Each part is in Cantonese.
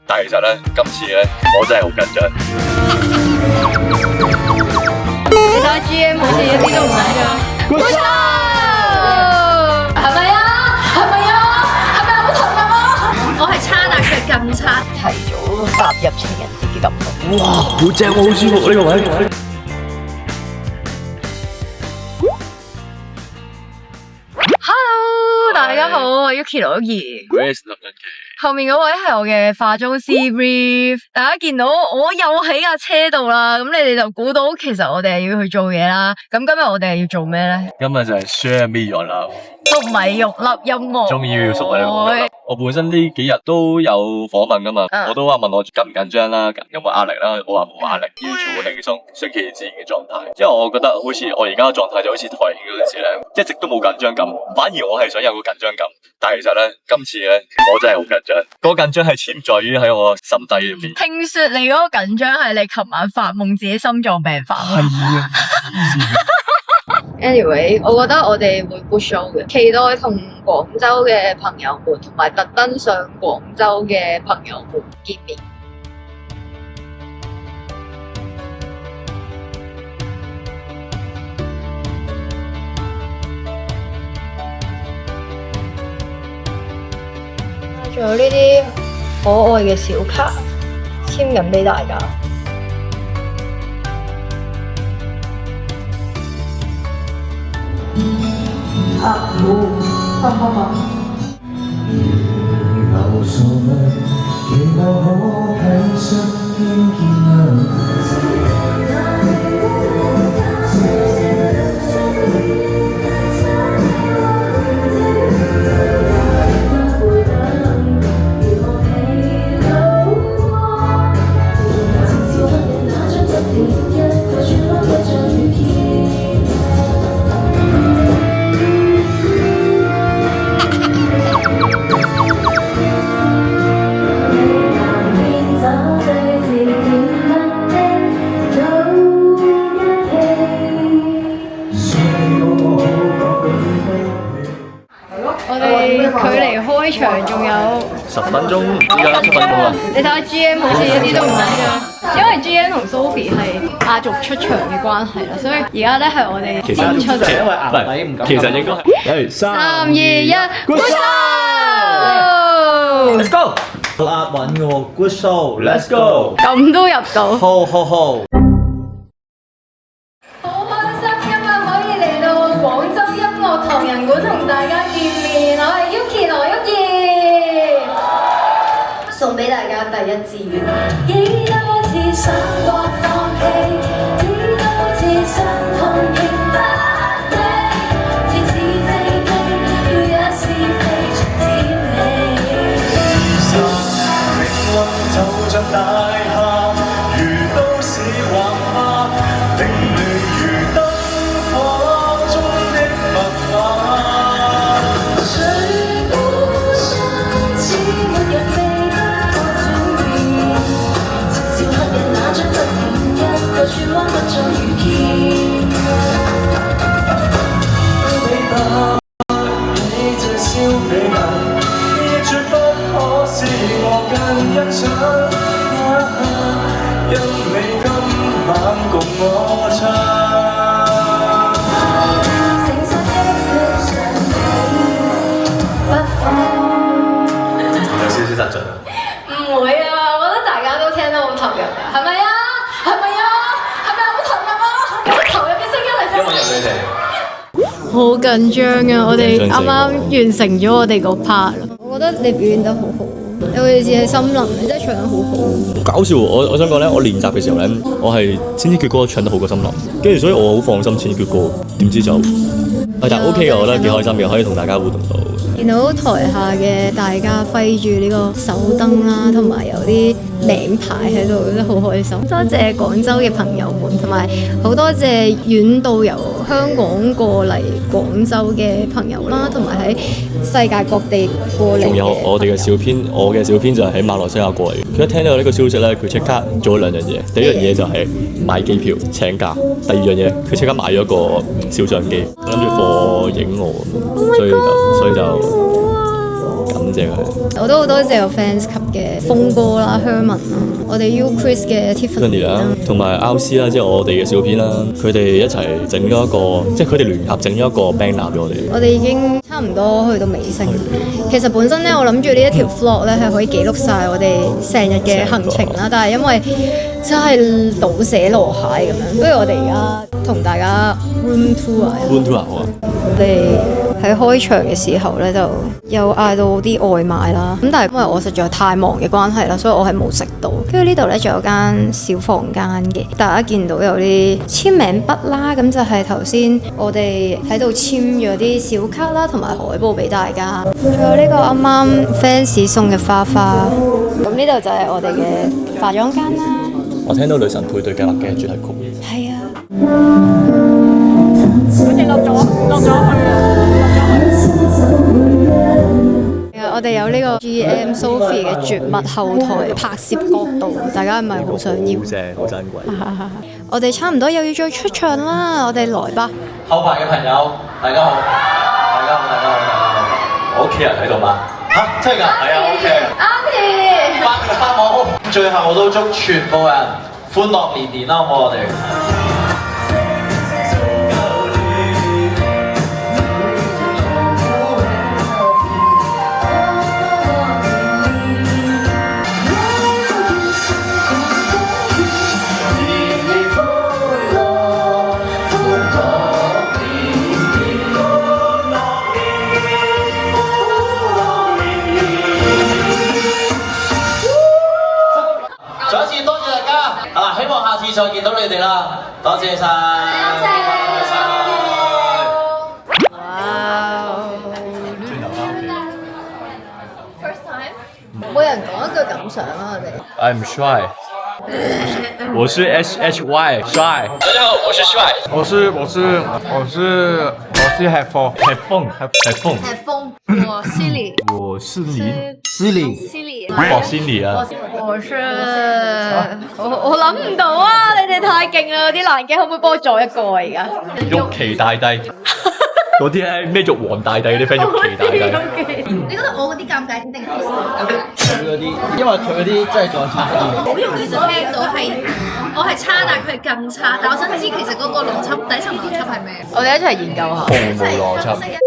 但係其實咧，今次咧我真係好緊張。你睇下 GM 好似一啲都唔緊張。Good job！ 係咪啊？係咪啊？係咪好投入啊？我係差，但佢更差。提早踏入情人節嘅感覺。哇，好正喎，好舒服呢個位。Hello， 大家好，我係 Yuki 羅怡。後面嗰位係我嘅化妝師 Reeve， 大家見到我又喺架車度啦，咁你哋就估到其實我哋係要去做嘢啦。咁今日我哋係要做咩咧？今日就係 Share Me Your Love， 粟米肉粒音樂。終於要熟啦！我本身呢幾日都有訪問噶嘛，我都話問我緊唔緊張啦，有冇壓力啦，我話冇壓力，要做好輕鬆、順其自然嘅狀態。因為我覺得好似我而家嘅狀態就好似台慶嗰陣時咧，一直都冇緊張感，反而我係想有個緊張感。但係其實咧，今次咧我真係好緊張，嗰個緊張係潛在於喺我心底入邊。聽說你嗰個緊張係你琴晚發夢自己心臟病發。係啊。Anyway， 我覺得我哋會 good show 嘅，期待同廣州嘅朋友們同埋特登上廣州嘅朋友們見面。仲有呢啲可愛嘅小卡簽緊俾大家。距離開場仲有10分鐘，依家7分鐘啦。你睇下 GM 好似一啲都唔緊張，因為 GM 同 Sophie 係壓軸出場嘅關係啦，所以而家咧係我哋先出場。因為壓底唔敢。其實應該係3、2、1 ，Good show！Let's go！ 押韻嘅喎 ，Good show，Let's go！ 咁都入到。好。好開心今日可以嚟到廣州音樂唐人館同大家見面，我係 Yuki 羅Yuki，送俾大家第一志願。幾多次想過放棄，幾多次想痛認不理，似是非非，要一是非出滋味。命運就像大廈，如都市橫花，凌亂如燈火中的密碼。誰都相似，沒人避得過轉變。直至黑夜那張側臉，一個轉彎不再遇見。你吧，你這小美人，絕不可使我更欣賞。因你今晚共我唱。誠實的理想你不放。有少少得罪。唔會啊，我覺得大家都聽得好投入㗎，係咪啊？係咪啊？係咪好投入啊？好投入嘅聲音嚟㗎。因為有你哋。好緊張啊！我哋啱啱完成咗我哋個 part 啦。我覺得你表演得好好，尤其是係森林，你真係唱得好好。搞笑，我想講咧，我練習嘅時候咧，我係千千闕歌唱得好過森林，跟住所以我好放心千千闕歌，點知就但係 OK 嘅，我覺得幾開心嘅，可以同大家互動到。見到台下嘅大家揮住呢個手燈啦，同埋有啲名牌喺度，真係好開心。多謝廣州嘅朋友們，同埋好多謝遠道由香港過嚟廣州嘅朋友啦，同埋喺世界各地過嚟。仲有我哋嘅小編，我嘅小編就係喺馬來西亞過嚟。佢一聽到呢個消息咧，佢即刻做咗2樣嘢。第一樣嘢就係買機票請假，第二樣嘢佢即刻買咗個小相機，諗住貨影我，所以就感謝佢。我都好多謝個 fans club 嘅峰哥啦、Herman 啦，我哋 U Chris 嘅 Tiffany 啦，同埋 RC 啦，即係我哋嘅小編啦，佢哋一齊整咗一個，即係佢哋聯合整咗一個 banner 俾我哋。我哋已經差唔多去到尾聲。其實本身咧，我諗住呢一條 vlog 咧係可以記錄晒我哋成日嘅行程啦，但係因為真係倒瀉籮蟹咁樣，不如我哋而家同大家 room tour 啊！ room tour 好啊！我哋喺開場嘅時候咧，就有嗌到啲外賣啦。咁但係因為我實在太忙嘅關係啦，所以我係冇食到。跟住呢度咧仲有間小房間嘅，大家見到有啲簽名筆啦，咁就係頭先我哋喺度簽咗啲小卡啦，同埋海報俾大家。仲有呢個啱啱 fans 送嘅花花。咁呢度就係我哋嘅化妝間啦。我聽到女神配對計劃嘅主題曲。係啊。佢哋落咗去我哋有呢個 GM Sophie 嘅絕密後台拍攝角度，大家係咪好想要？好正，好珍貴。我哋差唔多又要再出場啦，我哋來吧。後排嘅朋友，大家好，大家好，大家好，大家好。我屋企人喺度嘛？嚇，真係㗎？係啊，OK。Auntie，發好。最後我都祝全部人歡樂年年啦，好唔好我哋？再見到你哋啦，多謝晒！多謝！哇 ！First time， 每人講一句感想啦，我哋。I'm shy。我是 SHY shy。大家好，我是 shy。我是 headphone。我是李。我是林。我心理啊。我是我諗唔到啊！你哋太勁啦，啲爛 gag 可唔可以幫我做一個啊？而家玉琪大帝，嗰啲咧咩玉皇大帝嗰啲 friend 玉琪大帝。你覺得我嗰啲尷尬啲定係佢嗰啲，因為佢嗰啲真係再差啲。好容易就聽到係我係差，但係佢係更差。但我想知其實嗰個邏輯底層邏輯係咩？我哋一齊研究下。毫無邏輯。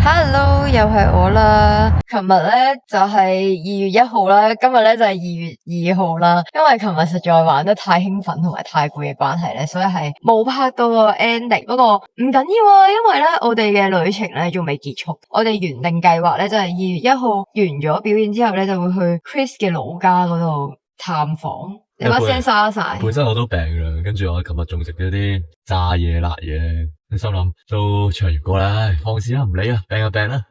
Hello，又係我啦。琴日咧就係2月1號啦，今日咧就係2月2號啦。因為琴日實在玩得太興奮同埋太攰嘅關係咧，所以係冇拍到個 ending。不過唔緊要啊，因為咧我哋嘅旅程咧仲未結束。我哋原定計劃咧就係2月1號完咗表演之後咧就會去 Chris 嘅老家嗰度探訪。你把聲沙晒。本身我都病啦，跟住我琴日仲食咗啲炸嘢辣嘢。心諗都唱完歌啦，放肆啦，唔理啊，病就病啦。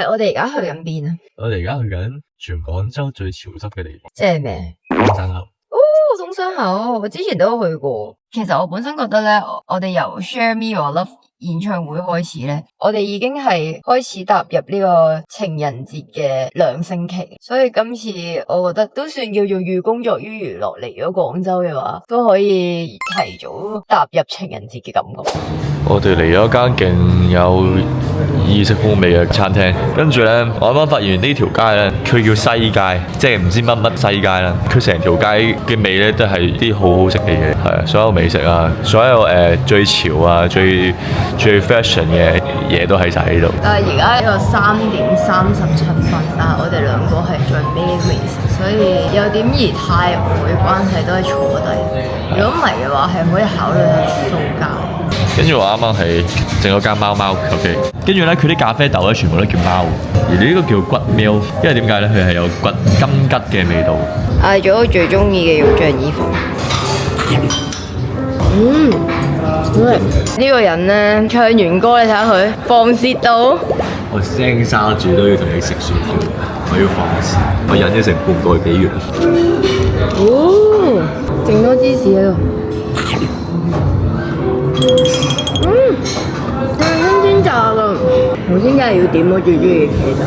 我哋而家去緊邊啊？我哋而家去緊全廣州最潮濕嘅地方。即係咩？東山口。哦，東山口，我之前都去過。其實我本身覺得咧，我哋由 Share Me Your Love 演唱會開始咧，我哋已經係開始踏入呢個情人節嘅2星期，所以今次我覺得都算叫做寓工作於娛樂，嚟咗廣州嘅話，都可以提早踏入情人節嘅感覺。我哋嚟咗間勁有意式風味嘅餐廳，跟住咧，我啱啱發現呢條街咧，佢叫西街，即係唔知乜乜西街啦。佢成條街嘅味咧都係啲好好食嘅嘢，係啊，所有美食啊，所有最潮啊、最 fashion 嘅嘢都喺晒呢度。但係而家呢個3點37分，但係我哋兩個係最尾未食，所以有點而太攰關係都係坐低。如果唔係嘅話，係可以考慮去掃街。跟住我啱啱係整咗間貓貓咖啡，跟住咧佢啲咖啡豆咧全部都叫貓，而呢個叫骨喵，因為點解咧？佢係有骨金桔嘅味道。嗌咗我最中意嘅肉醬意粉。呢個人咧唱完歌你睇下佢放肆到，我聲沙住都要同你食雪條，我要放肆，我忍咗成半個幾月。哦，勁多芝士喺度。係新鮮炸㗎。頭先梗係要點我最中意嘅就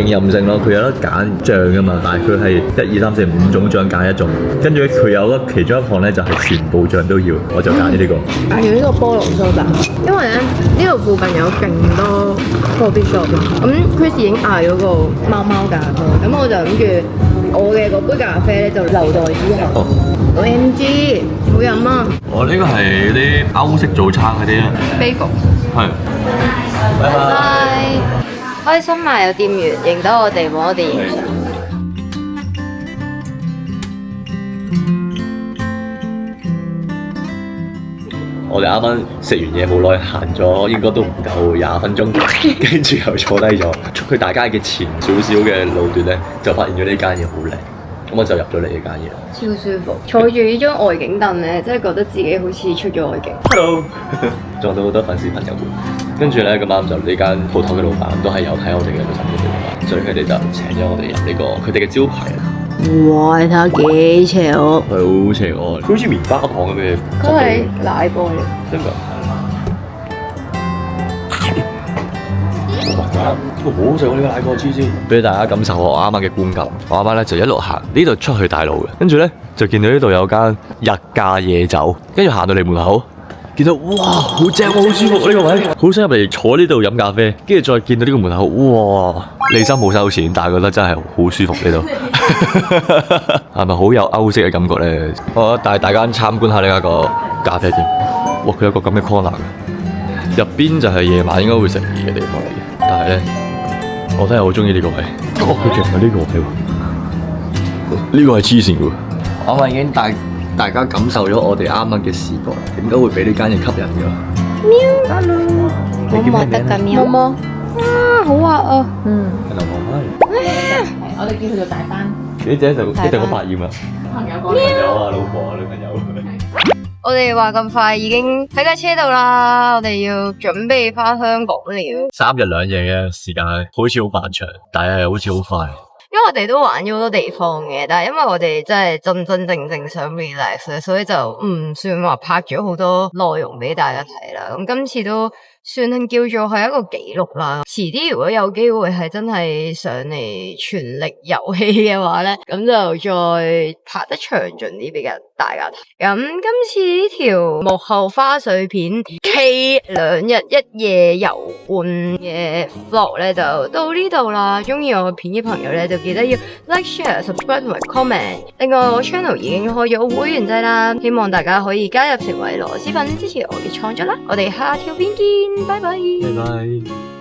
勁任性咯，佢有得揀醬噶嘛，但係佢係1、2、3、4、5種醬揀一種，跟住佢有得其中一項咧就係全部醬都要，我就揀咗呢個。揀咗呢個菠蘿蘇打，因為咧呢度附近有勁多 coffee shop 咁 Chris 已經嗌咗個貓貓咖啡，咁我就諗住我嘅嗰杯咖啡咧就留待之後。OMG， 好飲啊！我呢個係啲歐式早餐嗰啲啊。bagel。係。拜拜。開心啊！有店員認得我哋，幫我哋影相。我哋啱啱食完嘢冇耐，行咗應該都唔夠20分鐘，跟住又坐低咗。出去大街嘅前少少嘅路段咧，就發現咗呢間嘢好靚，咁我就入咗嚟呢間嘢。超舒服，坐住呢張外景凳咧，真係覺得自己好似出咗外景。Hello， 撞到好多粉絲朋友們，跟住咧咁啱就呢間鋪頭嘅老闆都係有睇我哋嘅錄音嘅，所以佢哋就請咗我哋入呢個佢哋嘅招牌。哇！你睇下幾邪惡，佢好邪惡，佢好似棉花糖咁嘅。佢係奶波嚟，真㗎。好好食喎！呢個奶過芝士，俾大家感受我啱啱嘅觀感。我啱啱咧就一路行呢度出去大路嘅，跟住咧就見到呢度有間日價夜酒，跟住行到嚟門口，見到哇好正喎，好舒服呢個位，好想入嚟坐呢度飲咖啡，跟住再見到呢個門口，哇！利申冇收錢，但係覺得真係好舒服呢度，係咪好有歐式嘅感覺咧？我帶大家參觀下呢一個咖啡店，哇！佢有個咁嘅 corner 嘅，入邊就係夜晚應該會食嘢嘅地方嚟嘅，但係咧。我真係好中意呢個位，佢仲有呢個位喎，呢個係黐線嘅喎。啱啱已經大家感受咗我哋啱啱嘅視覺，點解會俾呢間嘢吸引嘅？喵，hello，摸摸得㗎喵，摸摸，啊，好滑啊，係流氓我哋叫佢做大班。呢隻就一定好百厭啊！朋友啊，老婆啊，女朋友。我哋話咁快已經喺架車度啦，我哋要準備翻香港了。3日2夜嘅時間好似好漫長，但係好似好快。因為我哋都玩咗好多地方嘅，但係因為我哋真係真真正正想 relax，所以就唔算話拍咗好多內容俾大家睇啦。咁今次都算係叫做係一個紀錄啦。遲啲如果有機會係真係上嚟全力遊戲嘅話咧，咁就再拍得詳盡啲俾大家睇。咁今次呢條幕後花絮片 K 2日1夜遊玩嘅 vlog 咧就到呢度啦。中意我片嘅朋友咧就記得要 like、share、subscribe 同埋 comment。另外我 channel 已經開咗會員制啦，希望大家可以加入成為螺螄粉支持我嘅創作啦。我哋下條片見，拜拜。拜拜。